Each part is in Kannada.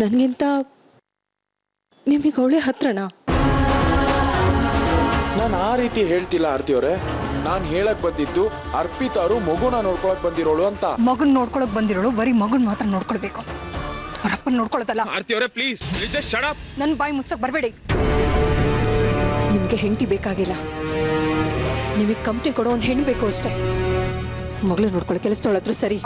ನನಗಿಂತ ನಿಮಗೆ ಅವಳೆ ಹತ್ರನಾ? ನಾನು ಆ ರೀತಿ ಹೇಳ್ತಿಲ್ಲ ಆರ್ತಿ ಅವರೇ. ನಾನು ಹೇಳಕ್ ಬಂದಿದ್ದು ಅರ್ಪಿತಾರು ಮಗುನ ನೋಡ್ಕೊಳಕ್ ಬಂದಿರೋಳು ಅಂತ. ಮಗನ್ ನೋಡ್ಕೊಳಕ್ ಬಂದಿರೋಳು ಬರೀ ಮಗನ್ ಮಾತ್ರ ನೋಡ್ಕೊಳ್ಬೇಕು, ಅವರಪ್ಪನ ನೋಡ್ಕೊಳತ್ತಲ್ಲ. ಆರ್ತಿ ಅವರೇ ಪ್ಲೀಸ್ ಜಸ್ಟ್ ಶಟ್ ಅಪ್. ನನ್ನ ಬಾಯಿ ಮುಚ್ಚಕ್ ಬರಬೇಡಿ. ನಿಮಗೆ ಹೆಂಡತಿ ಬೇಕಾಗಿಲ್ಲ, ನಿಮಗೆ ಕಂಪ್ನಿ ಕೊಡೋ ಒಂದು ಹೆಣ್ಣು ಬೇಕು ಅಷ್ಟೇ. ಮಗಳು ನೋಡ್ಕೊಳ್ಳೋ ಕೆಲಸದೊಳದ್ರು ಸರಿ.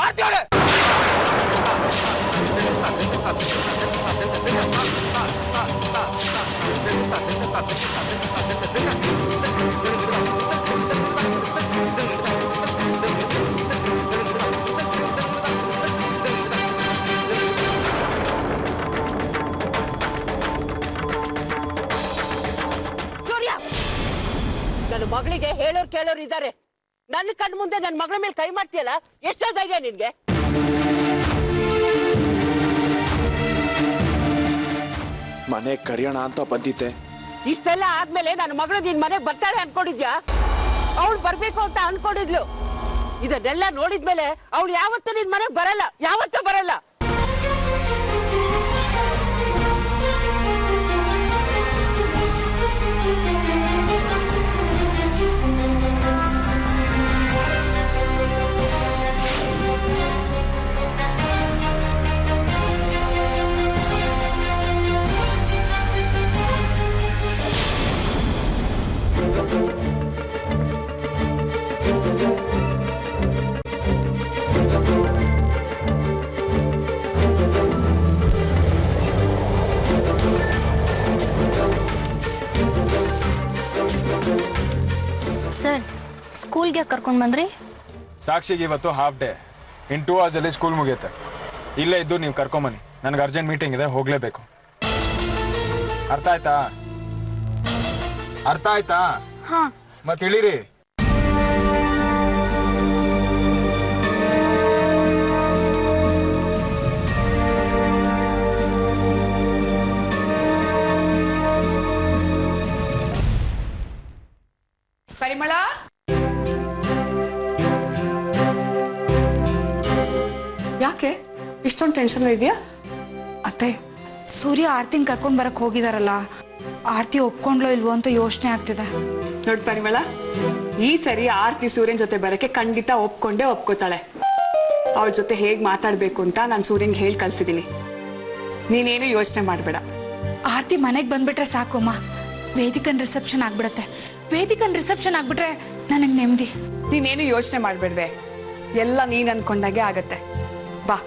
ನನ್ನ ಮಗಳಿಗೆ ಹೇಳೋರು ಕೇಳೋರು ಇದ್ದಾರೆ. ನನ್ನ ಕಣ್ಣು ಮುಂದೆ ನನ್ನ ಮಗಳ ಮೇಲೆ ಕೈ ಮಾಡ್ತೀಯಲ್ಲ, ಎಷ್ಟೋ ಧೈರ್ಯ ನಿನ್ಗೆ? ಮನೆ ಕರಿಯೋಣ ಅಂತ ಬಂದಿದ್ದೆ. ಇಷ್ಟೆಲ್ಲ ಆದ್ಮೇಲೆ ನನ್ನ ಮಗಳು ನಿನ್ ಮನೆಗೆ ಬರ್ತಾಳೆ ಅನ್ಕೊಂಡಿದ್ಯಾ? ಅವಳು ಬರ್ಬೇಕು ಅಂತ ಅನ್ಕೊಂಡಿದ್ಲು. ಇದನ್ನೆಲ್ಲ ನೋಡಿದ್ಮೇಲೆ ಅವಳು ಯಾವತ್ತೂ ನಿನ್ ಮನೆಗೆ ಬರಲ್ಲ, ಯಾವತ್ತೂ ಬರಲ್ಲ. ಸರ್, ಸ್ಕೂಲ್ಗೆ ಕರ್ಕೊಂಡು ಬಂದ್ರಿ? ಸಾಕ್ಷಿಗೆ ಇವತ್ತು ಹಾಫ್ ಡೇ. ಇನ್ 2 hours ಅಲ್ಲಿ ಸ್ಕೂಲ್ ಮುಗಿಯುತ್ತೆ. ಇಲ್ಲೇ ಇದ್ದು ನೀವು ಕರ್ಕೊಂಬನ್ನಿ, ನನಗೆ ಅರ್ಜೆಂಟ್ ಮೀಟಿಂಗ್ ಇದೆ, ಹೋಗಲೇಬೇಕು. ಅರ್ಥ ಆಯ್ತಾ? ಅರ್ಥ ಆಯ್ತಾ? ಹಾ. ಮತ್ತೆ ಇಳಿರಿ. ಪರಿಮಳ, ಯಾಕೆ ಇಷ್ಟೊಂದು ಟೆನ್ಷನ್ ಇದೆಯಾ? ಅತ್ತೆ, ಸೂರ್ಯ ಆರ್ತಿನ ಕರ್ಕೊಂಡು ಬರಕ್ ಹೋಗಿದಾರಲ್ಲ, ಆರ್ತಿ ಒಪ್ಕೊಂಡ್ಲೋ ಇಲ್ವೋ ಅಂತ ಯೋಚನೆ ಆಗ್ತಿದೆ. ನೋಡಿ ಪರಿಮಳ, ಈ ಸರಿ ಆರ್ತಿ ಸೂರ್ಯನ್ ಜೊತೆ ಬರಕ್ಕೆ ಖಂಡಿತ ಒಪ್ಕೊಂಡೇ ಒಪ್ಕೋತಾಳೆ. ಅವ್ರ ಜೊತೆ ಹೇಗ್ ಮಾತಾಡ್ಬೇಕು ಅಂತ ನಾನು ಸೂರ್ಯಂಗೆ ಹೇಳಿ ಕಳ್ಸಿದೀನಿ. ನೀನೇನು ಯೋಚನೆ ಮಾಡಬೇಡ. ಆರ್ತಿ ಮನೆಗೆ ಬಂದ್ಬಿಟ್ರೆ ಸಾಕಮ್ಮ, ವೇದಿಕನ್ ರಿಸೆಪ್ಷನ್ ಆಗ್ಬಿಡತ್ತೆ. ವೇದಿಕನ್ ರಿಸೆಪ್ಷನ್ ಆಗ್ಬಿಟ್ರೆ ನನಗೆ ನೆಮ್ಮದಿ. ನೀನೇನು ಯೋಚನೆ ಮಾಡಬೇಡ್ವೆ, ಎಲ್ಲ ನೀನ್ ಅನ್ಕೊಂಡಾಗೆ ಆಗತ್ತೆ. ಬಾ,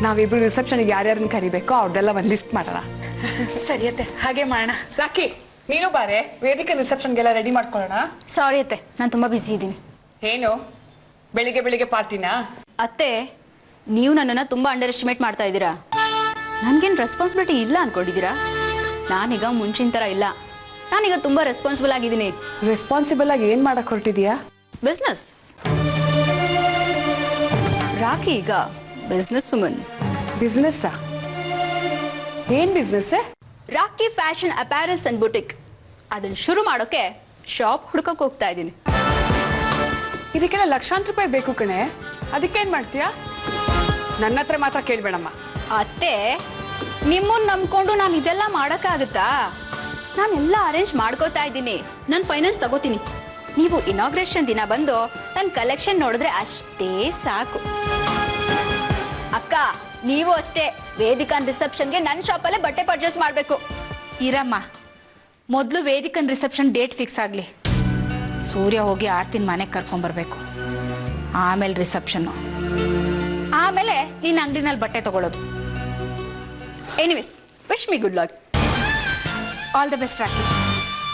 ನಾವಿಬ್ರು ರಿಸೆಪ್ಷನ್ಗೆ ಯಾರ್ಯಾರನ್ನ ಕರಿಬೇಕೋ ಅವ್ರದೆಲ್ಲ ಒಂದು ಲಿಸ್ಟ್ ಮಾಡೋಣ. ಸರಿ ಅತ್ತೆ, ಹಾಗೆ ಮಾಡೋಣ. ರಾಕಿ, ನೀನು ಬಾರೆ, ವೇದಿಕೆ ರಿಸೆಪ್ಷನ್ಗೆಲ್ಲ ರೆಡಿ ಮಾಡ್ಕೊಳ್ಳೋಣ. ಸಾರಿ ಅತ್ತೆ, ನಾನು ತುಂಬ ಬ್ಯುಸಿ ಇದ್ದೀನಿ. ಏನು ಬೆಳಿಗ್ಗೆ ಬೆಳಿಗ್ಗೆ ಪಾರ್ಟಿನಾ? ಅತ್ತೆ, ನೀವು ನನ್ನನ್ನು ತುಂಬ ಅಂಡರ್ ಎಸ್ಟಿಮೇಟ್ ಮಾಡ್ತಾ ಇದ್ದೀರಾ. ನನಗೇನು ರೆಸ್ಪಾನ್ಸಿಬಿಲಿಟಿ ಇಲ್ಲ ಅನ್ಕೊಂಡಿದ್ದೀರಾ? ನಾನೀಗ ಮುಂಚಿನ ಥರ ಇಲ್ಲ, ನಾನೀಗ ತುಂಬ ರೆಸ್ಪಾನ್ಸಿಬಲ್ ಆಗಿದ್ದೀನಿ. ರೆಸ್ಪಾನ್ಸಿಬಲ್ ಆಗಿ ಏನು ಮಾಡಕ್ಕೆ ಹೊರಟಿದೀಯಾ? ಬಿಸ್ನೆಸ್. ರಾಕಿ ಈಗ ಬಿಸ್ನೆಸ್ ವುಮನ್. ಬಿಸ್ನೆಸ್ಸಾ? ಏನು business? Rocky fashion apparels and boutique. ಅದನ್ನು ಶುರು ಮಾಡೋಕೆ ಶಾಪ್ ಹುಡ್ಕೋಕೆ ಹೋಗ್ತಾ ಇದ್ದೀನಿ. ಇದಕ್ಕೆಲ್ಲ ಲಕ್ಷಾಂತರ ರೂಪಾಯಿ ಬೇಕು ಕಣೆ, ಅದಕ್ಕೇನು ಮಾಡ್ತೀಯಾ? ನನ್ನ ಹತ್ರ ಮಾತ್ರ ಕೇಳಬೇಡಮ್ಮ. ಅತ್ತೆ, ನಿಮ್ಮನ್ನು ನಂಬ್ಕೊಂಡು ನಾನು ಇದೆಲ್ಲ ಮಾಡೋಕ್ಕಾಗುತ್ತಾ? ನಾನೆಲ್ಲ ಅರೇಂಜ್ ಮಾಡ್ಕೋತಾ ಇದ್ದೀನಿ. ನಾನು ಫೈನಾನ್ಸ್ ತಗೋತೀನಿ. ನೀವು ಇನಾಗ್ರೇಷನ್ ದಿನ ಬಂದು ನನ್ನ ಕಲೆಕ್ಷನ್ ನೋಡಿದ್ರೆ ಅಷ್ಟೇ ಸಾಕು. ಅಕ್ಕ, ನೀವು ಅಷ್ಟೇ ವೇದಿಕನ್ ರಿಸೆಪ್ಷನ್ಗೆ ನನ್ನ ಶಾಪಲ್ಲೇ ಬಟ್ಟೆ ಪರ್ಚೇಸ್ ಮಾಡಬೇಕು. ಇರಮ್ಮ, ಮೊದಲು ವೇದಿಕನ್ ರಿಸೆಪ್ಷನ್ ಡೇಟ್ ಫಿಕ್ಸ್ ಆಗಲಿ. ಸೂರ್ಯ ಹೋಗಿ ಆರ್ತಿನ ಮನೆಗೆ ಕರ್ಕೊಂಬರ್ಬೇಕು, ಆಮೇಲೆ ರಿಸೆಪ್ಷನ್ನು, ಆಮೇಲೆ ನೀನು ಅಂಗಡಿನಲ್ಲಿ ಬಟ್ಟೆ ತಗೊಳ್ಳೋದು. Anyways, wish me good luck. All the best Rocky.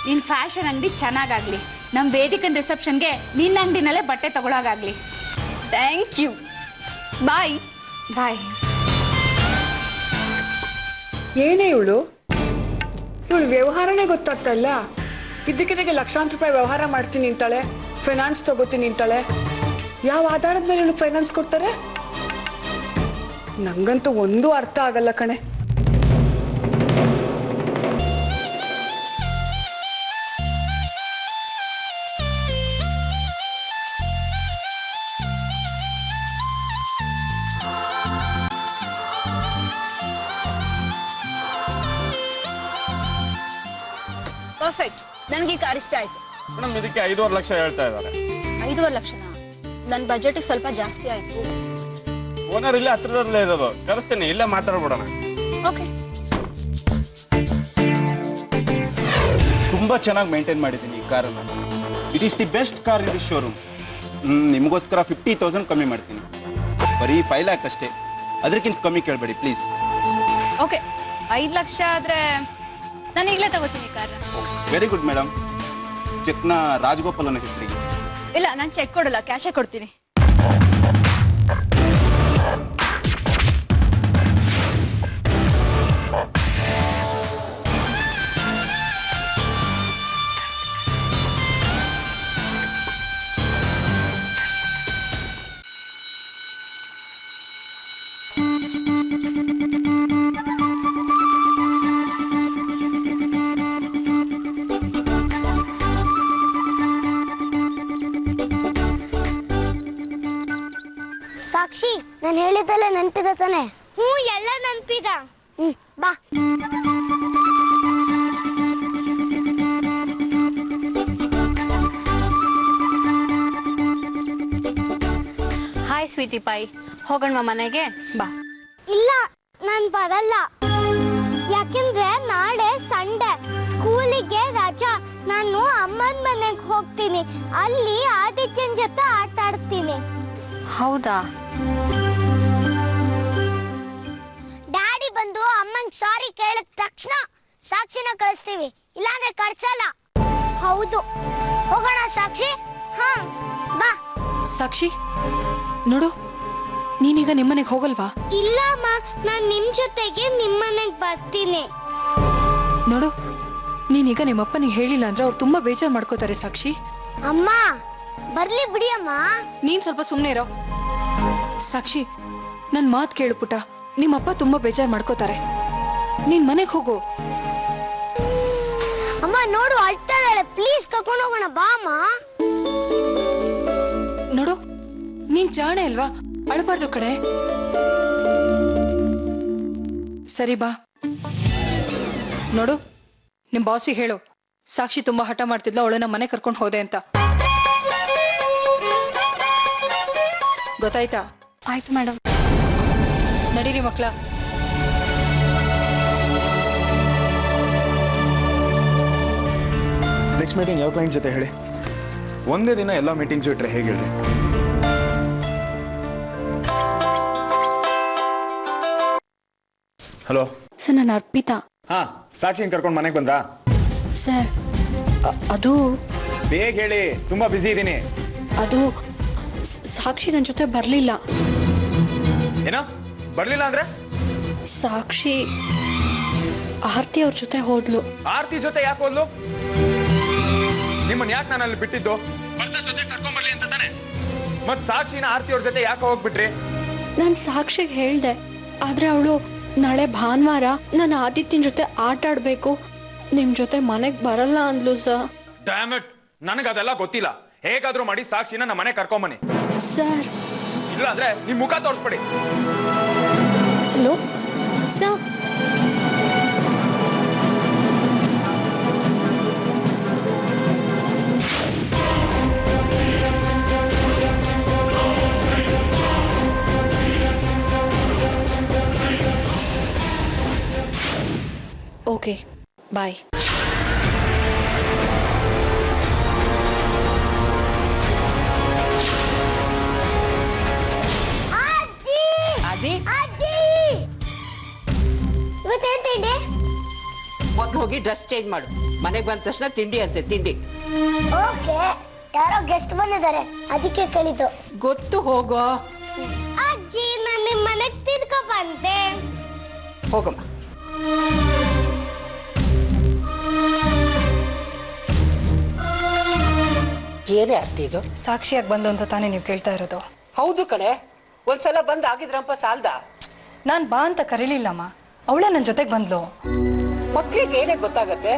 ನಿನ್ನ ಫ್ಯಾಷನ್ ಅಂಗಡಿ ಚೆನ್ನಾಗಾಗಲಿ, ನಮ್ಮ ವೇದಿಕನ್ ರಿಸೆಪ್ಷನ್ಗೆ ನಿನ್ನ ಅಂಗಡಿನಲ್ಲೇ ಬಟ್ಟೆ ತಗೊಳ್ಳೋಗಾಗಲಿ. Thank you. ಬಾಯ್. ಬಾಯ್. ಏನೇ ಇವಳು ವ್ಯವಹಾರನೇ ಗೊತ್ತಾಗ್ತಾ ಇಲ್ಲ. ಇದ್ದಕ್ಕಿದ್ದಾಗೆ ಲಕ್ಷಾಂತರ ರೂಪಾಯಿ ವ್ಯವಹಾರ ಮಾಡ್ತೀನಿ ಅಂತಾಳೆ, ಫೈನಾನ್ಸ್ ತಗೋತೀನಿ ಅಂತಾಳೆ. ಯಾವ ಆಧಾರದ ಮೇಲೆ ಇವಳು ಫೈನಾನ್ಸ್ ಕೊಡ್ತಾರೆ? ನಂಗಂತೂ ಒಂದೂ ಅರ್ಥ ಆಗಲ್ಲ ಕಣೆ. ಪರ್ಫೆಕ್ಟ್. ನನಗೆ ಈ ಕಾರ್ ಇಷ್ಟ ಆಯ್ತು. ಮೇಡಮ್ ಇದಕ್ಕೆ 5.5 ಲಕ್ಷ ಹೇಳ್ತಾ ಇದ್ದಾರೆ. 5.5 ಲಕ್ಷನಾ? ನನ್ನ ಬಜೆಟ್ಗೆ ಸ್ವಲ್ಪ ಜಾಸ್ತಿ ಆಯ್ತು. ಓನರ್ ಇಲ್ಲೇ ಹತ್ರದಲ್ಲೇ ಇರೋದು, ಕರೆಸ್ತೀನಿ, ಇಲ್ಲೇ ಮಾತಾಡ್ಬಿಡೋಣ. ಓಕೆ. ತುಂಬ ಚೆನ್ನಾಗಿ ಮೇಂಟೈನ್ ಮಾಡಿದ್ದೀನಿ ಈ ಕಾರನ್ನು. It is the best car in the showroom. ನಿಮಗೋಸ್ಕರ 50,000 ಕಮ್ಮಿ ಮಾಡ್ತೀನಿ. ಬರೀ 5 ಲ್ಯಾಕ್ ಅಷ್ಟೇ, ಅದಕ್ಕಿಂತ ಕಮ್ಮಿ ಕೇಳಬೇಡಿ ಪ್ಲೀಸ್. ಓಕೆ, 5 ಲಕ್ಷ ಆದರೆ ನಾನು ಈಗಲೇ ತಗೋತೀನಿ ಕಾರ್. Very good madam. ಚೆಕ್ನ ರಾಜಗೋಪಾಲನ ಹೆಸರಿಗೆ. ಇಲ್ಲ, ನಾನು ಚೆಕ್ ಕೊಡಲ್ಲ, ಕ್ಯಾಶೇ ಕೊಡ್ತೀನಿ. ಸಾಕ್ಷಿ, ನಾನು ಹೇಳಿದ್ದೆಲ್ಲ ನೆನಪಿದೆ ತಾನೆ? ಎಲ್ಲ ನೆನಪಿದ. ಬಾ. ಹಾಯ್ ಸ್ವೀಟಿ ಪಾಯ್, ಹೋಗೋಣ ಮನೆಗೆ ಬಾ. ಇಲ್ಲ, ನಾನು ಬರಲ್ಲ. ಯಾಕೆಂದ್ರೆ ನಾಳೆ ಸಂಡೆ, ಸ್ಕೂಲಿಗೆ ರಜಾ. ನಾನು ಅಮ್ಮನ ಮನೆಗೆ ಹೋಗ್ತೀನಿ. ಅಲ್ಲಿ ಆದಿತ್ಯನ ಜೊತೆ ಆಟ ಆಡ್ತೀನಿ. ಹೌದಾ? ಡ್ಯಾಡಿ ಬಂದು ಅಮ್ಮನ್ ಸಾರಿ ಕೇಳಿದ ತಕ್ಷಣ ಸಾಕ್ಷಿನ ಕಳಿಸ್ತೀವಿ, ಇಲ್ಲಾಂದ್ರೆ ಕಳ್ಸಲ್ಲ. ಹೌದು, ಹೋಗೋಣ ಸಾಕ್ಷಿ. ಹಾ ಬಾ. ಸಾಕ್ಷಿ ನೋಡು, ನೀನೀಗ ನಿಮ್ಮನೆಗೆ ಹೋಗಲ್ವಾ? ಇಲ್ಲ ಅಮ್ಮ, ನಾನು ನಿಮ್ ಜೊತೆಗೆ ನಿಮ್ಮನೆಗೆ ಬರ್ತೀನಿ. ನೋಡು, ನೀನೀಗ ನಿಮ್ಮಪ್ಪನಿಗೆ ಹೇಳಿಲ್ಲ ಅಂದ್ರೆ ಅವ್ರು ತುಂಬಾ ಬೇಜಾರು ಮಾಡ್ಕೋತಾರೆ ಸಾಕ್ಷಿ. ಅಮ್ಮ ಬರ್ಲಿ ಬಿಡಿ ಅಮ್ಮ. ನೀನ್ ಸ್ವಲ್ಪ ಸುಮ್ಮನೆ ಇರೋ. ಸಾಕ್ಷಿ, ನನ್ನ ಮಾತು ಕೇಳು ಪುಟ್ಟ, ನಿಮ್ಮಪ್ಪ ತುಂಬಾ ಬೇಜಾರು ಮಾಡ್ಕೋತಾರೆ. ನೀನ್ ಮನೆಗೆ ಹೋಗು. ಅಮ್ಮ ನೋಡು, ಅಳ್ತಾ ಇದ್ದಾಳೆ. ಪ್ಲೀಸ್ ಕರ್ಕೊಂಡು ಹೋಗೋಣ, ಬಾ ಅಮ್ಮ. ನೋಡು, ನೀನ್ ಜಾಣೆ ಅಲ್ವಾ, ಅಳಬಾರ್ದು ಕಡೆ. ಸರಿ ಬಾ. ನೋಡು, ನಿಮ್ ಬಾಸಿಗೆ ಹೇಳು, ಸಾಕ್ಷಿ ತುಂಬಾ ಹಠ ಮಾಡ್ತಿದ್ಲು, ಅವಳನ್ನ ಮನೆ ಕರ್ಕೊಂಡು ಹೋದೆ ಅಂತ. ಗೊತ್ತಾಯ್ತಾ? ಆಯ್ತು ಮೇಡಮ್. ನಡೀರಿ ಮಕ್ಕಳ. ನೆಕ್ಸ್ಟ್ ಮೀಟಿಂಗ್ ಯಾವ ಕ್ಲೈಂಟ್ ಜೊತೆ ಹೇಳಿ? ಒಂದೇ ದಿನ ಎಲ್ಲ ಮೀಟಿಂಗ್ಸ್ ಇಟ್ರೆ ಹೇಗೆ ಹೇಳಿ? ಹಲೋ ಸರ್, ನಾನು ಅರ್ಪಿತಾ. ಹಾ, ಸಾಕ್ಷಿನ ಕರ್ಕೊಂಡು ಮನೆಗೆ ಬಂದ್ರಾ? ಸರ್, ಅದು ಬೇಗ ಹೇಳಿ, ತುಂಬಾ ಬ್ಯುಸಿ ಇದ್ದೀನಿ. ಅದು ಸಾಕ್ಷಿ ನನ್ನ ಜೊತೆ ಬರಲಿಲ್ಲ. ಏನೋ ಬರ್ಲಿಲ್ಲ ಅಂದ್ರೆ? ಸಾಕ್ಷಿ ಆರ್ತಿ ಅವ್ರ ಜೊತೆ ಹೋದ್ಲು. ಆರ್ತಿ ಜೊತೆ ಯಾಕೆ ಹೋದ್ಲು? ನಿಮ್ಮನ್ನ ಯಾಕೆ ನಾನು ಅಲ್ಲಿ ಬಿಟ್ಟಿದ್ದು? ಬರ್ತಾ ಜೊತೆ ಕರ್ಕೊಂಡ್ ಬರ್ಲಿ ಅಂತ ತಾನೆ. ಮತ್ ಸಾಕ್ಷಿನ ಆರ್ತಿ ಅವ್ರ ಜೊತೆ ಯಾಕೆ ಹೋಗ್ಬಿಟ್ರಿ? ನಾನು ಸಾಕ್ಷಿಗೆ ಹೇಳ್ದೆ, ಆದ್ರೆ ಅವಳು ನಾಳೆ ಭಾನುವಾರ ನಾನು ಆದಿತ್ಯನ ಜೊತೆ ಆಟ ಆಡ್ಬೇಕು, ನಿಮ್ ಜೊತೆ ಮನೆಗೆ ಬರಲ್ಲ ಅಂದ್ಲು ಸರ್. ಡ್ಯಾಮ್ ಇಟ್, ನನಗದೆಲ್ಲ ಗೊತ್ತಿಲ್ಲ. ಹೇಗಾದ್ರೂ ಮಾಡಿ ಸಾಕ್ಷಿನ ನಮ್ಮ ಮನೆ ಕರ್ಕೊಂಬನ್ನಿ. ಸರ್, ಇಲ್ಲ ಅಂದ್ರೆ ನಿಮ್ ಮುಖ ತೋರಿಸ್ಬಿಡಿ. Hello sir. Okay, bye. ಇವತ್ತೇನ್ ತಿಂಡಿ? ಮೊದ್ಲು ಹೋಗಿ ಡ್ರೆಸ್ ಚೇಂಜ್ ಮಾಡು. ಮನೆಗೆ ಬಂದ ತಕ್ಷಣ ತಿಂಡಿ ಅಂತೆ, ತಿಂಡಿ. ಓಕೆ, ಯಾರೋ ಗೆಸ್ಟ್ ಬಂದಿದ್ದಾರೆ, ಅದಕ್ಕೆ ಕೇಳಿದ್ದು. ಗೊತ್ತು, ಹೋಗೋ. ಅಜ್ಜಿ, ನಾನು ನಿಮ್ಮ ಮನೆಗೆ ತಿರ್ಕೊ ಬಂದೆ. ಹೋಗಮ್ಮ. ಏನೇ ಅರ್ಥ ಇದು? ಸಾಕ್ಷಿಯಾಗಿ ಬಂದು ಅಂತ ತಾನೇ ನೀವು ಕೇಳ್ತಾ ಇರೋದು? ಹೌದು ಕಣೆ, ಒಂದ್ಸಲ ಬಂದ್ ಆಗಿದ್ರಂಪ ಸಾಲ್ದ. ನಾನು ಬಾ ಅಂತ ಕರೀಲಿಲ್ಲಮ್ಮ, ಅವಳೇ ನನ್ನ ಜೊತೆಗೆ ಬಂದ್ಲು. ಮಕ್ಳಿಗೆ ಏನೇ ಗೊತ್ತಾಗತ್ತೆ?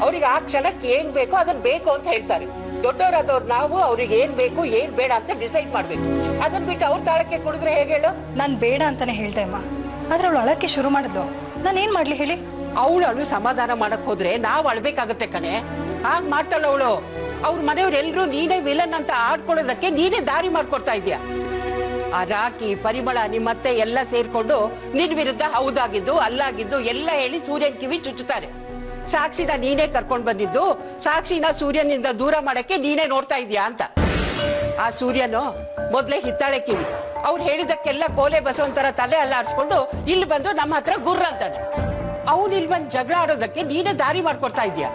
ಅವ್ರಿಗೆ ಆ ಕ್ಷಣಕ್ಕೆ ಏನ್ ಬೇಕೋ ಅದನ್ನ ಬೇಕು ಅಂತ ಹೇಳ್ತಾರೆ. ದೊಡ್ಡವರಾದವ್ರು ನಾವು ಅವ್ರಿಗೆ ಏನ್ ಬೇಕು ಏನ್ ಬೇಡ ಅಂತ ಡಿಸೈಡ್ ಮಾಡ್ಬೇಕು. ಅದನ್ನ ಬಿಟ್ಟು ಅವ್ರ ತಾಳಕ್ಕೆ ಕೊಡಿದ್ರೆ ಹೇಗೆ ಹೇಳು? ನಾನು ಬೇಡ ಅಂತಾನೆ ಹೇಳ್ದೆ ಅಮ್ಮ, ಆದ್ರೆ ಅವಳು ಅಳಕ್ಕೆ ಶುರು ಮಾಡಿದ್ಲು. ನಾನು ಏನ್ ಮಾಡ್ಲಿ ಹೇಳಿ? ಅವಳು ಸಮಾಧಾನ ಮಾಡಕ್ ಹೋದ್ರೆ ನಾವು ಅಳ್ಬೇಕಾಗತ್ತೆ ಕಣೆ. ಹಾಗೆ ಮಾಡ್ತಾಳ ಅವಳು. ಅವ್ರ ಮನೆಯವ್ರೆಲ್ರೂ ನೀನೇ ವಿಲನ್ ಅಂತ ಆಡ್ಕೊಳ್ಳೋದಕ್ಕೆ ನೀನೇ ದಾರಿ ಮಾಡ್ಕೊಡ್ತಾ ಇದೀಯ. ಆ ರಾಕಿ, ಪರಿಮಳ, ನಿಮ್ಮತ್ತೆ ಎಲ್ಲ ಸೇರ್ಕೊಂಡು ನಿನ್ ವಿರುದ್ಧ ಹೌದಾಗಿದ್ದು ಅಲ್ಲಾಗಿದ್ದು ಎಲ್ಲ ಹೇಳಿ ಸೂರ್ಯನ್ ಕಿವಿ ಚುಚ್ಚುತ್ತಾರೆ. ಸಾಕ್ಷಿನ ನೀನೇ ಕರ್ಕೊಂಡ್ ಬಂದಿದ್ದು, ಸಾಕ್ಷಿನ ಸೂರ್ಯನಿಂದ ದೂರ ಮಾಡಕ್ಕೆ ನೀನೇ ನೋಡ್ತಾ ಇದೀಯಾ ಅಂತ. ಆ ಸೂರ್ಯನು ಮೊದ್ಲೇ ಹಿತ್ತಾಳೆ ಕಿವಿ. ಅವ್ರು ಹೇಳಿದಕ್ಕೆಲ್ಲ ಕೋಲೆ ಬಸವಂತರ ತಲೆ ಅಲ್ಲಾಡ್ಸ್ಕೊಂಡು ಇಲ್ಲಿ ಬಂದು ನಮ್ಮ ಹತ್ರ ಗುರ್ರ ಅಂತಾನೆ. ಅವನು ಇಲ್ಲಿ ಬಂದು ಜಗಳ ಆಡೋದಕ್ಕೆ ನೀನೇ ದಾರಿ ಮಾಡ್ಕೊಡ್ತಾ ಇದೀಯ.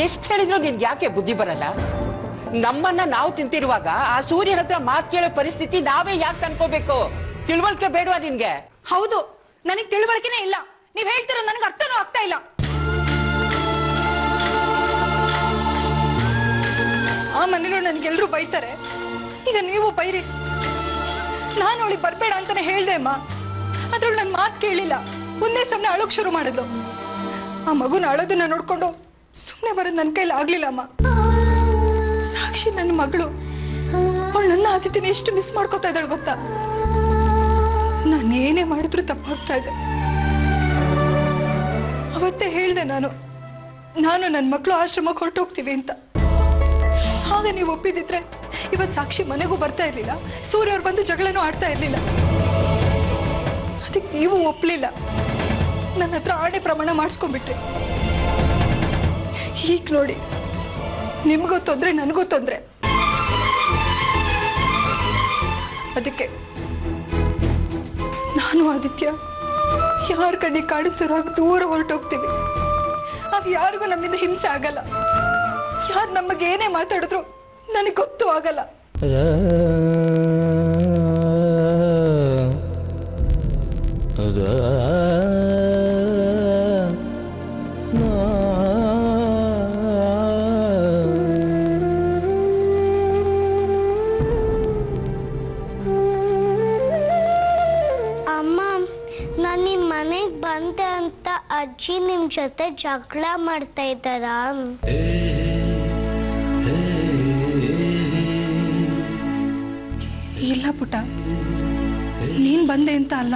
ಎಷ್ಟು ಹೇಳಿದ್ರು ನಿನ್ಗೆ ಯಾಕೆ ಬುದ್ಧಿ ಬರಲ್ಲ? ನಮ್ಮನ್ನ ನಾವು ತಿಂತಿರುವಾಗ ಆ ಸೂರ್ಯನ ಹತ್ರ ಮಾತು ಕೇಳೋ ಪರಿಸ್ಥಿತಿ ನಾವೇ ಯಾಕೆ ಅನ್ಕೋಬೇಕು? ತಿಳುವಳಿಕೆ ಬೇಡವಾ ನಿನ್ಗೆ? ಹೌದು, ನನಗೆ ತಿಳುವಳಿಕೆನೇ ಇಲ್ಲ. ನೀವ್ ಹೇಳ್ತಿರೋ ನನಗೆ ಅರ್ಥನೂ ಆಗ್ತಾ ಇಲ್ಲ. ಆ ಮನೇಲಿ ನನ್ಗೆಲ್ರೂ ಬೈತಾರೆ, ಈಗ ನೀವು ಬೈರಿ. ನಾನು ಅವಳಿಗೆ ಬರ್ಬೇಡ ಅಂತಾನೆ ಹೇಳ್ದೆ ಅಮ್ಮ, ಅದ್ರೊಳು ನನ್ನ ಮಾತು ಕೇಳಿಲ್ಲ. ಒಂದೇ ಸಮನೆ ಅಳೋಕ್ ಶುರು ಮಾಡಿದ್ಲು. ಆ ಮಗುನ ಅಳೋದನ್ನ ನೋಡ್ಕೊಂಡು ಸುಮ್ಮನೆ ಬರೋದು ನನ್ನ ಕೈಲಿ ಆಗ್ಲಿಲ್ಲ ಅಮ್ಮ. ಸಾಕ್ಷಿ ನನ್ನ ಮಗಳು, ಅವಳು ನನ್ನ ಆದಿತ್ಯನ ಎಷ್ಟು ಮಿಸ್ ಮಾಡ್ಕೋತಾ ಇದ್ದಾಳೆ ಗೊತ್ತಾ? ನಾನು ಏನೇ ಮಾಡಿದ್ರು ತಪ್ಪಾಗ್ತಾ ಇದೆ. ಅವತ್ತೇ ಹೇಳ್ದೆ ನಾನು ನನ್ನ ಮಕ್ಕಳು ಆಶ್ರಮಕ್ಕೆ ಹೊರಟೋಗ್ತೀವಿ ಅಂತ. ಆಗ ನೀವು ಒಪ್ಪಿದಿದ್ರೆ ಇವತ್ತು ಸಾಕ್ಷಿ ಮನೆಗೂ ಬರ್ತಾ ಇರ್ಲಿಲ್ಲ, ಸೂರ್ಯ ಅವ್ರು ಬಂದು ಜಗಳನೂ ಆಡ್ತಾ ಇರ್ಲಿಲ್ಲ. ಅದಕ್ಕೆ ನೀವು ಒಪ್ಲಿಲ್ಲ. ನನ್ನ ಹತ್ರ ಆಣೆ ಪ್ರಮಾಣ ಮಾಡಿಸ್ಕೊಂಡ್ಬಿಟ್ರಿ. ಈಗ ನೋಡಿ, ನಿಮ್ಗೂ ತೊಂದ್ರೆ, ನನಗೂ ತೊಂದ್ರೆ. ಅದಕ್ಕೆ ನಾನು ಆದಿತ್ಯ ಯಾರ ಕಣ್ಣಿಗೆ ಕಾಣಿಸಿರೋವಾಗ ದೂರ ಹೊರಟೋಗ್ತೀವಿ. ಆಗ ಯಾರಿಗೂ ನಮ್ಮಿಂದ ಹಿಂಸೆ ಆಗಲ್ಲ. ಯಾರು ನಮಗೆ ಏನೇ ಮಾತಾಡಿದ್ರು ನನಗೆ ಗೊತ್ತೂ ಆಗಲ್ಲ. ಅಮ್ಮ, ನಾನು ನಿಮ್ಮ ಮನೆಗೆ ಬಂದೆ ಅಂತ ಅಜ್ಜಿ ನಿಮ್ಮ ಜೊತೆ ಜಗಳ ಮಾಡ್ತಾ ಇದ್ದಾರಾ? ಇಲ್ಲ ಪುಟ್ಟ, ನೀನ್ ಬಂದೆ ಅಂತ ಅಲ್ಲ.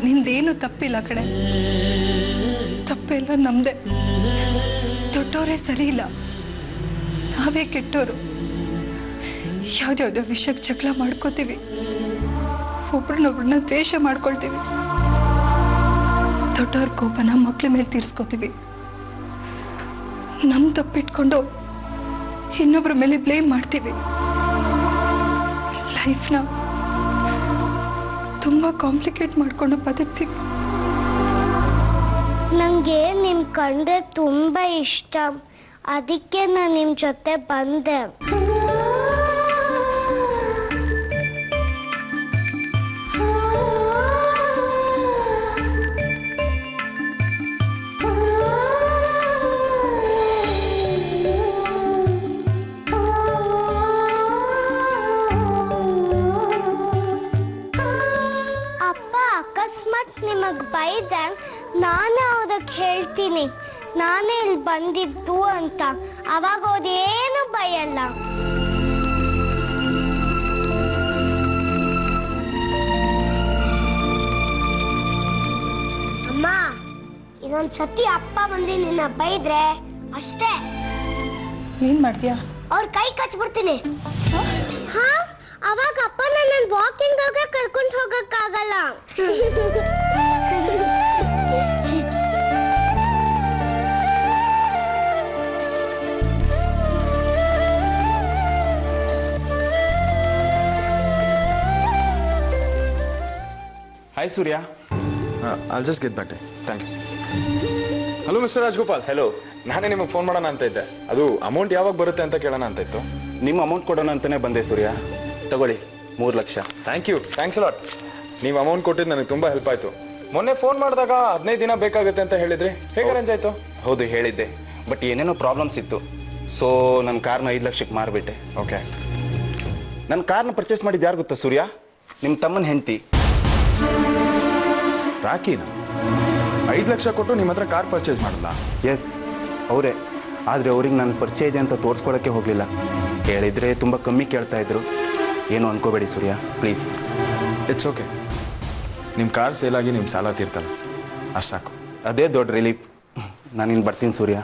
ನಿಂದೇನು ತಪ್ಪಿಲ್ಲ ಕಡೆ. ತಪ್ಪೆಲ್ಲ ನಮ್ದೆ. ದೊಡ್ಡವರೇ ಸರಿ ಇಲ್ಲ, ನಾವೇ ಕೆಟ್ಟವರು. ಯಾವ್ದ್ಯಾವ್ದೋ ವಿಷಯಕ್ಕೆ ಜಗಳ ಮಾಡ್ಕೋತೀವಿ, ಒಬ್ರನ್ನೊಬ್ರನ್ನ ದ್ವೇಷ ಮಾಡ್ಕೊಳ್ತೀವಿ. ದೊಡ್ಡವ್ರ ಕೋಪನ ಮಕ್ಳ ಮೇಲೆ ತೀರ್ಸ್ಕೋತೀವಿ. ನಮ್ ತಪ್ಪಿಟ್ಕೊಂಡು ಇನ್ನೊಬ್ರ ಮೇಲೆ ಬ್ಲೇಮ್ ಮಾಡ್ತೀವಿ. ಲೈಫ್ನ ತುಂಬಾ ಕಾಂಪ್ಲಿಕೇಟ್ ಮಾಡ್ಕೊಂಡು ಬದುಕ್ತೀವಿ. ನನಗೆ ನಿಮ್ಮ ಕಂಡ್ರೆ ತುಂಬ ಇಷ್ಟ. ಅದಕ್ಕೆ ನಾನು ನಿಮ್ಮ ಜೊತೆ ಬಂದೆ. ಅಕಸ್ಮಾತ್ ನಿಮಗೆ ಬೈದೆ ನಾನೇ ಅದಕ್ಕೆ ಹೇಳ್ತೀನಿ ನಾನೇ ಇಲ್ಲಿ ಬಂದಿದ್ದು ಅಂತ. ಅವಾಗ ಅದೇನು ಬೈಯಲ್ಲ. ಅಮ್ಮ, ಇನ್ನೊಂದು ಸತಿ ಅಪ್ಪ ಬಂದು ನಿನ್ನ ಬೈದ್ರೆ ಅಷ್ಟೇ. ಏನ್ ಮಾಡ್ತೀಯಾ? ಅವ್ರ ಕೈ ಕಚ್ಬಿಡ್ತೀನಿ. ಹಾ, ಅವಾಗ ಅಪ್ಪ ನನ್ನ ವಾಕಿಂಗ್ ಹೋಗ ಕರ್ಕೊಂಡು ಹೋಗಕ್ಕಾಗಲ್ಲ. Hi Surya. I'll just get back to you. Thank you. Hello mister Rajgopal. Hello. ನಾನೇ ನಿಮಗೆ ಫೋನ್ ಮಾಡೋಣ ಅಂತ ಇದ್ದೆ. ಅದು ಅಮೌಂಟ್ ಯಾವಾಗ ಬರುತ್ತೆ ಅಂತ ಕೇಳೋಣ ಅಂತ ಇತ್ತು. ನಿಮ್ಮ ಅಮೌಂಟ್ ಕೊಡೋಣ ಅಂತಲೇ ಬಂದೆ ಸೂರ್ಯ. ತಗೊಳ್ಳಿ 3 ಲಕ್ಷ. Thanks lot. ನೀವು ಅಮೌಂಟ್ ಕೊಟ್ಟಿದ್ದು ನನಗೆ ತುಂಬ ಹೆಲ್ಪ್ ಆಯಿತು. ಮೊನ್ನೆ ಫೋನ್ ಮಾಡಿದಾಗ 15 ದಿನ ಬೇಕಾಗುತ್ತೆ ಅಂತ ಹೇಳಿದ್ರಿ. ಹೇಗೆ ಅರೇಂಜ್ ಆಯಿತು? ಹೌದು ಹೇಳಿದ್ದೆ, ಬಟ್ ಏನೇನೋ ಪ್ರಾಬ್ಲಮ್ಸ್ ಇತ್ತು. ಸೊ ನನ್ನ ಕಾರ್ನ 5 ಲಕ್ಷಕ್ಕೆ ಮಾರಿಬಿಟ್ಟೆ. ಓಕೆ. ನನ್ನ ಕಾರ್ನ ಪರ್ಚೇಸ್ ಮಾಡಿದ್ದು ಯಾರು ಗೊತ್ತಾ ಸೂರ್ಯ? ನಿಮ್ಮ ತಮ್ಮನ ಹೆಂಡತಿ ರಾಕಿನ 5 ಲಕ್ಷ ಕೊಟ್ಟು ನಿಮ್ಮ ಹತ್ರ ಕಾರ್ ಪರ್ಚೇಸ್ ಮಾಡಲ್ಲ? ಎಸ್, ಅವರೇ. ಆದರೆ ಅವ್ರಿಗೆ ನನ್ನ ಪರಿಚಯ ಇದೆ ಅಂತ ತೋರಿಸ್ಕೊಳಕ್ಕೆ ಹೋಗಲಿಲ್ಲ. ಹೇಳಿದರೆ ತುಂಬ ಕಮ್ಮಿ ಕೇಳ್ತಾ ಇದ್ರು. ಏನು ಅನ್ಕೋಬೇಡಿ ಸೂರ್ಯ, ಪ್ಲೀಸ್. It's okay. ನಿಮ್ಮ ಕಾರ್ ಸೇಲಾಗಿ ನಿಮ್ಮ ಸಾಲ ತೀರ್ತಲ್ಲ, ಅಷ್ಟು ಸಾಕು. ಅದೇ ದೊಡ್ಡ ರಿಲೀಫ್. ನಾನಿನ್ನು ಬರ್ತೀನಿ ಸೂರ್ಯ.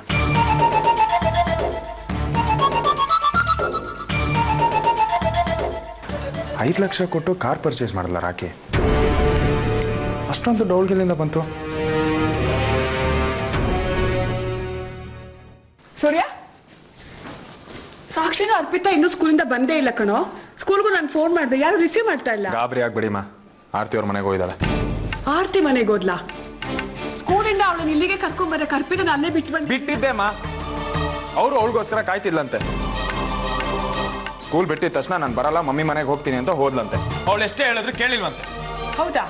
$5 ಲಕ್ಷ ಕೊಟ್ಟು ಕಾರ್ ಪರ್ಚೇಸ್ ಮಾಡಲ್ಲ ರಾಕಿ. ಅಷ್ಟೊಂದು ಡೌಲ್ಗೆಲ್ಲಿಂದ ಬಂತು? ಸೂರ್ಯ, ಸಾಕ್ಷಿನ ಅರ್ಪಿತಾ ಇನ್ನೂ ಸ್ಕೂಲಿಂದ ಬಂದೇ ಇಲ್ಲ ಕಣೋ. ಸ್ಕೂಲ್ಗೂ ನಾನು ಫೋನ್ ಮಾಡಿದೆ, ಯಾರು ರಿಸೀವ್ ಮಾಡ್ತಾ ಇಲ್ಲ. ಗಾಬರಿ ಆಗ್ಬೇಡಿಮ್ಮ, ಆರ್ತಿ ಅವ್ರ ಮನೆಗೆ ಹೋಗಿದ್ದಾಳೆ. ಆರ್ತಿ ಮನೆಗೆ ಹೋದ್ಲಾ? ಸ್ಕೂಲಿಂದ ಅವಳನ್ನ ಇಲ್ಲಿಗೆ ಕರ್ಕೊಂಬರಕ್ಕೆ ಅರ್ಪಿತ ಅಲ್ಲೇ ಬಿಟ್ಟಿದ್ದೆಮ್ಮ. ಅವರು ಅವಳಿಗೋಸ್ಕರ ಕಾಯ್ತಿಲ್ಲಂತೆ. ಸ್ಕೂಲ್ ಬಿಟ್ಟಿದ ತಕ್ಷಣ ನಾನು ಬರಲ್ಲ, ಮಮ್ಮಿ ಮನೆಗೆ ಹೋಗ್ತೀನಿ ಅಂತ ಹೋದ್ಲಂತೆ. ಅವಳು ಎಷ್ಟೇ ಹೇಳಿದ್ರು ಕೇಳಿಲ್ವಂತೆ. ಹೌದಾ?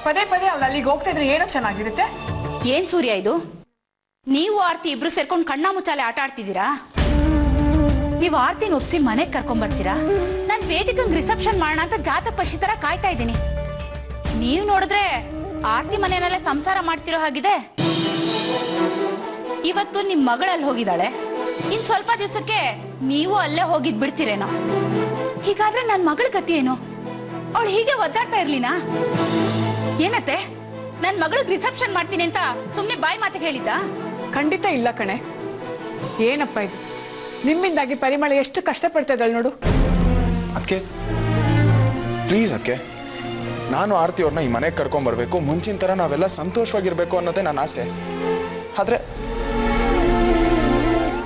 ಪದೇ ಪದೇ ಅವಳು ಅಲ್ಲಿಗೆ ಹೋಗ್ತಾ ಇದ್ರೆ ಏನೋ ಚೆನ್ನಾಗಿರುತ್ತೆ. ಏನ್ ಸೂರ್ಯ ಇದು? ನೀವು ಆರ್ತಿ ಇಬ್ರು ಸೇರ್ಕೊಂಡು ಕಣ್ಣ ಮುಚ್ಚಾಲೆ ಆಟ ಆಡ್ತಿದ್ದೀರಾ? ನೀವು ಆರ್ತಿನ ಒಪ್ಸಿ ಮನೆಗೆ ಕರ್ಕೊಂಡ್ಬರ್ತೀರಾ? ನಾನು ವೇದಿಕಂಗ್ ರಿಸೆಪ್ಷನ್ ಮಾಡೋಣ ಅಂತ ಜಾತ ಪಶಿ ತರ ಕಾಯ್ತಾ ಇದ್ದೀನಿ. ನೀವು ನೋಡಿದ್ರೆ ಆರ್ತಿ ಮನೆಯಲ್ಲೇ ಸಂಸಾರ ಮಾಡ್ತಿರೋ ಹಾಗಿದೆ. ಇವತ್ತು ನಿಮ್ ಮಗಳಲ್ಲಿ ಹೋಗಿದ್ದಾಳೆ, ಇನ್ ಸ್ವಲ್ಪ ದಿವಸಕ್ಕೆ ನೀವು ಅಲ್ಲೇ ಹೋಗಿದ್ ಬಿಡ್ತೀರೇನೋ. ಹೀಗಾದ್ರೆ ನನ್ನ ಮಗಳ ಗತಿ ಏನು? ಅವಳು ಹೀಗೆ ಒದ್ದಾಡ್ತಾ ಇರ್ಲಿನಾ? ಏನತ್ತೆ, ನನ್ನ ಮಗಳಿಗೆ ರಿಸೆಪ್ಷನ್ ಮಾಡ್ತೀನಿ ಅಂತ ಸುಮ್ಮನೆ ಬಾಯಿ ಮಾತಿಗೆ ಹೇಳಿದ್ದ? ಖಂಡಿತ ಇಲ್ಲ ಕಣೆ. ಏನಪ್ಪ ಇದು? ನಿಮ್ಮಿಂದಾಗಿ ಪರಿಮಳ ಎಷ್ಟು ಕಷ್ಟಪಡ್ತಾ ಇದ್ದಾಳೆ ನೋಡು. ಅದಕ್ಕೆ ಪ್ಲೀಸ್, ಅದಕ್ಕೆ ನಾನು ಆರ್ತಿ ಅವ್ರನ್ನ ಈ ಮನೆಗೆ ಕರ್ಕೊಂಡ್ಬರ್ಬೇಕು, ಮುಂಚಿನ ಥರ ನಾವೆಲ್ಲ ಸಂತೋಷವಾಗಿರ್ಬೇಕು ಅನ್ನೋದೇ ನನ್ನ ಆಸೆ. ಆದರೆ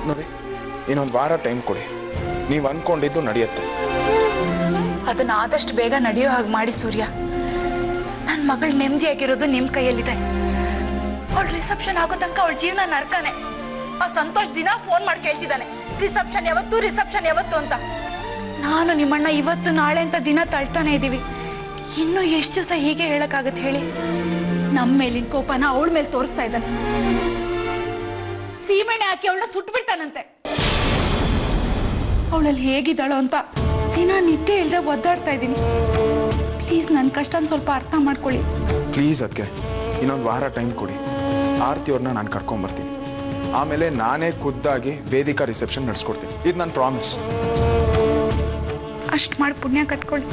ನೋಡಿ, ಇನ್ನೊಂದು ವಾರ ಟೈಮ್ ಕೊಡಿ, ನೀವು ಅಂದ್ಕೊಂಡಿದ್ದು ನಡೆಯುತ್ತೆ. ಅದನ್ನ ಆದಷ್ಟು ಬೇಗ ನಡೆಯೋ ಹಾಗೆ ಮಾಡಿ ಸೂರ್ಯ. ನನ್ನ ಮಗಳು ನೆಮ್ಮದಿಯಾಗಿರೋದು ನಿಮ್ಮ ಕೈಯಲ್ಲಿದೆ. ಅವಳು ರಿಸೆಪ್ಷನ್ ಆಗೋ ತನಕ ಅವಳ ಜೀವನ ನರ್ಕನೆ. ಆ ಸಂತೋಷ್ ದಿನ ಫೋನ್ ಮಾಡಿ ಕೇಳ್ತಿದ್ದಾನೆ, ರಿಸೆಪ್ಷನ್ ಯಾವತ್ತು, ರಿಸೆಪ್ಷನ್ ಯಾವತ್ತು ಅಂತ. ನಾನು ನಿಮ್ಮಣ್ಣ ಇವತ್ತು ನಾಳೆ ಅಂತ ದಿನ ತಳ್ತಾನೆ ಇದ್ದೀವಿ. ಇನ್ನೂ ಎಷ್ಟು ದಿವಸ ಹೀಗೆ ಹೇಳಕ್ಕಾಗತ್ತೆ ಹೇಳಿ? ನಮ್ಮ ಮೇಲಿನ ಕೋಪನ ಅವಳ ಮೇಲೆ ತೋರಿಸ್ತಾ ಇದ್ದಾನೆ. ಸೀಮೆಣ್ಣೆ ಹಾಕಿ ಅವಳನ್ನ ಸುಟ್ಟು ಬಿಡ್ತಾನಂತೆ. ಅವಳಲ್ಲಿ ಹೇಗಿದ್ದಾಳೋ ಅಂತ ದಿನ ನಿದ್ದೆ ಇಲ್ಲದೆ ಒದ್ದಾಡ್ತಾ ಇದ್ದೀನಿ. ಪ್ಲೀಸ್ ನನ್ನ ಕಷ್ಟನ ಸ್ವಲ್ಪ ಅರ್ಥ ಮಾಡ್ಕೊಳ್ಳಿ. ಪ್ಲೀಸ್ ಅದಕ್ಕೆ ಇನ್ನೊಂದು ವಾರ ಟೈಮ್ ಕೊಡಿ. ಆರ್ತಿ ಅವ್ರನ್ನ ನಾನು ಕರ್ಕೊಂಡ್ಬರ್ತೀನಿ. ಆಮೇಲೆ ನಾನೇ ಖುದ್ದಾಗಿ ವೇದಿಕಾ ರಿಸೆಪ್ಷನ್ ನಡೆಸ್ಕೊಡ್ತೀನಿ. ಇದು ನನ್ನ ಪ್ರಾಮಿಸ್. ಅಷ್ಟು ಮಾಡಿ ಪುಣ್ಯ ಕಟ್ಕೊಳ್ಳಿ.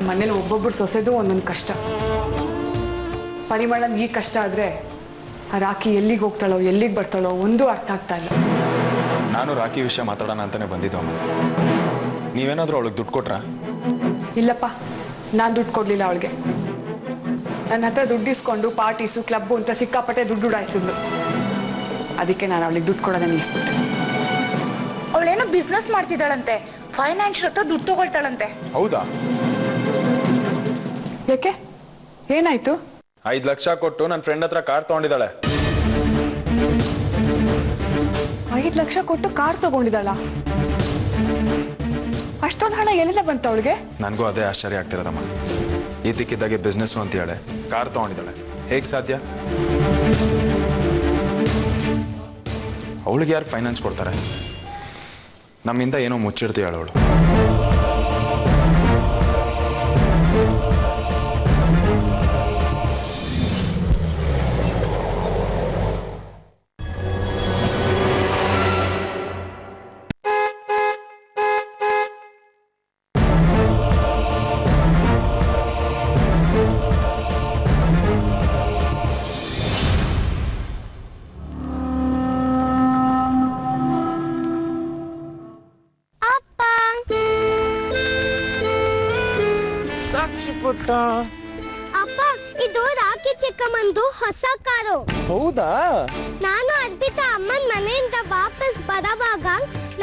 ಮನೇಲಿ ಒಬ್ಬೊಬ್ಬರು ಸೊಸೆದು ಒಂದೊಂದು ಕಷ್ಟ. ಪರಿಮಳನ್ ಈ ಕಷ್ಟ ಆದ್ರೆ ಆ ರಾಖಿ ಎಲ್ಲಿಗೆ ಹೋಗ್ತಾಳೋ ಎಲ್ಲಿಗೆ ಬರ್ತಾಳೋ ಒಂದೂ ಅರ್ಥ ಆಗ್ತಾ ಇಲ್ಲ. ನಾನು ರಾಖಿ ವಿಷಯ ಮಾತಾಡೋಣ ಅಂತಾನೆ ಬಂದಿದ್ದು ಅಮ್ಮ. ನೀವೇನಾದರೂ ಅವಳಿಗೆ ದುಡ್ಡು ಕೊಟ್ರಾ? ಇಲ್ಲಪ್ಪ, ನಾನು ದುಡ್ಡು ಕೊಡಲಿಲ್ಲ ಅವಳಿಗೆ. ನನ್ನ ಹತ್ರ ದುಡ್ಡಿಸ್ಕೊಂಡು ಪಾರ್ಟೀಸು ಕ್ಲಬ್ಬು ಅಂತ ಸಿಕ್ಕಾಪಟ್ಟೆ ದುಡ್ಡು ಉಡಾಯಿಸಿದ್ಲು. ಅದಕ್ಕೆ ನಾನು ಅವಳಿಗೆ ದುಡ್ಡು ಕೊಡೋದೇ ನಿಲ್ಲಿಸ್ಬಿಟ್ಟೆ. ಅವಳೇನೋ ಬಿಸ್ನೆಸ್ ಮಾಡ್ತಿದ್ದಾಳಂತೆ, ಫೈನಾನ್ಷಿಯಲ್ ಹತ್ರ ದುಡ್ಡು ತಗೊಳ್ತಾಳಂತೆ. ಹೌದಾ? ಯಾಕೆ, ಏನಾಯ್ತು? 5 ಲಕ್ಷ ಕೊಟ್ಟು ನನ್ನ ಫ್ರೆಂಡ್ ಹತ್ರ ಕಾರ್ ತಗೊಂಡಿದ್ದಾಳೆ. 5 ಲಕ್ಷ ಕೊಟ್ಟು ಕಾರ್ ತಗೊಂಡಿದ್ದಾಳ? ಅಷ್ಟೊಂದು ಹಣ ಎಲ್ಲಿಂದ ಬಂತು ಅವಳಿಗೆ? ನನಗೂ ಅದೇ ಆಶ್ಚರ್ಯ ಆಗ್ತಿರೋದಮ್ಮ. ಇದಕ್ಕಿದ್ದಾಗೆ ಬಿಸ್ನೆಸ್ ಅಂತ ಹೇಳಿ ಕಾರ್ ತಗೊಂಡಿದ್ದಾಳೆ. ಹೇಗೆ ಸಾಧ್ಯ? ಅವಳಿಗೆ ಯಾರು ಫೈನಾನ್ಸ್ ಕೊಡ್ತಾರೆ? ನಮ್ಮಿಂದ ಏನೋ ಮುಚ್ಚಿಡ್ತೀಯಾಳು ಅವಳು. ಅಪ್ಪ, ಇದು ರಾಖಿ ಚಿಕ್ಕಮ್ಮಂದು ಹೊಸ ಕಾರು. ಹೌದಾ? ನಾನು ಅರ್ಪಿತಾ ಅಮ್ಮನ ಮನೆಯಿಂದ ವಾಪಸ್ ಬರುವಾಗ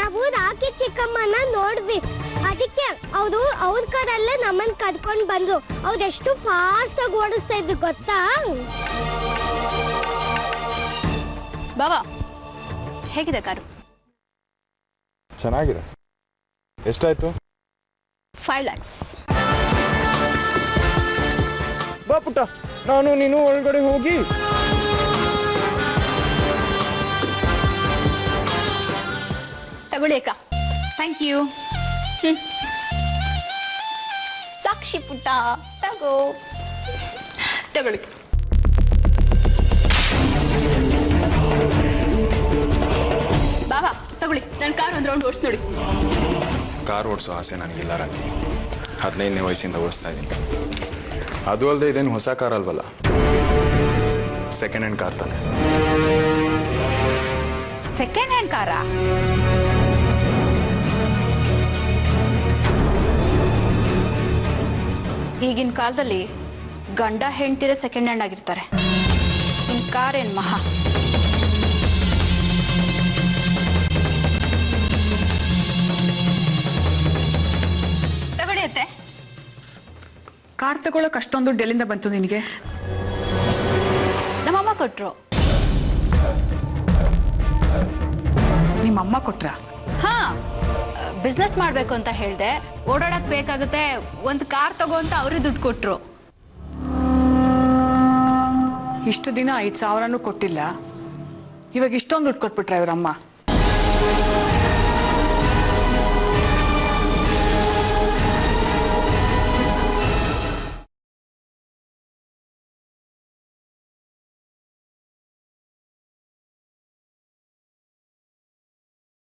ನಾವು ರಾಖಿ ಚಿಕ್ಕಮ್ಮನ ನೋಡ್ವಿ. ಅದಕ್ಕೆ ಅವರು ಅವ್ರ ಕಾರಲ್ಲೇ ನಮ್ಮನ್ನ ಕರ್ಕೊಂಡು ಬಂದ್ರು. ಅವ್ರು ಎಷ್ಟು ಫಾಸ್ಟ್ ಆಗಿ ಓಡಿಸ್ತಾ ಇದ್ರು ಗೊತ್ತಾ? ಬಾವಾ, ಹೇಗಿದೆ ಕಾರು? ಚೆನ್ನಾಗಿದೆ. ಎಷ್ಟಾಯ್ತು? 5 lakhs. ಬಾ ಪುಟ್ಟ, ನಾನು ನೀನು ಒಳಗಡೆ ಹೋಗಿ. ತಗೊಳ್ಳಿ ಅಕ್ಕ. Thank you. ಸಾಕ್ಷಿ ಪುಟ್ಟ, ತಗೊಳ್ಳಿ. ಬಾಬಾ ತಗೊಳ್ಳಿ, ನನ್ನ ಕಾರ್ ಒಂದು ರೌಂಡ್ ಓಡಿಸಿ ನೋಡಿ. ಕಾರ್ ಓಡಿಸೋ ಆಸೆ ನನಗಿಲ್ಲ ರಾಜಿ. 15ನೇ ವಯಸ್ಸಿಂದ ಓಡಿಸ್ತಾ ಇದ್ದೀನಿ. ಅದು ಅಲ್ಲದೆ ಇದೇನು ಹೊಸ ಕಾರ್ ಅಲ್ವಲ್ಲ, ಸೆಕೆಂಡ್ ಹ್ಯಾಂಡ್ ಕಾರ್ ತಾನೆ. ಸೆಕೆಂಡ್ ಹ್ಯಾಂಡ್ ಕಾರಾ? ಈಗಿನ ಕಾಲದಲ್ಲಿ ಗಂಡ ಹೆಂಡ್ತಿರೇ ಸೆಕೆಂಡ್ ಹ್ಯಾಂಡ್ ಆಗಿರ್ತಾರೆ. ಇನ್ ಕಾರ್ ಏನ್ ಮಹಾ. ತಗೊಳಿಯತ್ತೆ. ಕಾರ್ ತಗೊಳಕ್ ಅಷ್ಟೊಂದು ದುಡ್ಡು ಎಲ್ಲಿಂದ ಬಂತು ನಿನಗೆ? ನಮ್ಮಮ್ಮ ಕೊಟ್ರು. ನಿಮ್ಮಮ್ಮ ಕೊಟ್ರ? ಹಾ, ಬಿಸ್ನೆಸ್ ಮಾಡಬೇಕು ಅಂತ ಹೇಳಿದೆ, ಓಡಾಡಕ್ ಬೇಕಾಗುತ್ತೆ, ಒಂದು ಕಾರ್ ತಗೋ ಅಂತ ಅವರೇ ದುಡ್ಡು ಕೊಟ್ರು. ಇಷ್ಟು ದಿನ 5,000 ಕೊಟ್ಟಿಲ್ಲ, ಇವಾಗ ಇಷ್ಟೊಂದು ದುಡ್ಡು ಕೊಟ್ಬಿಟ್ರೆ ಇವರಮ್ಮ?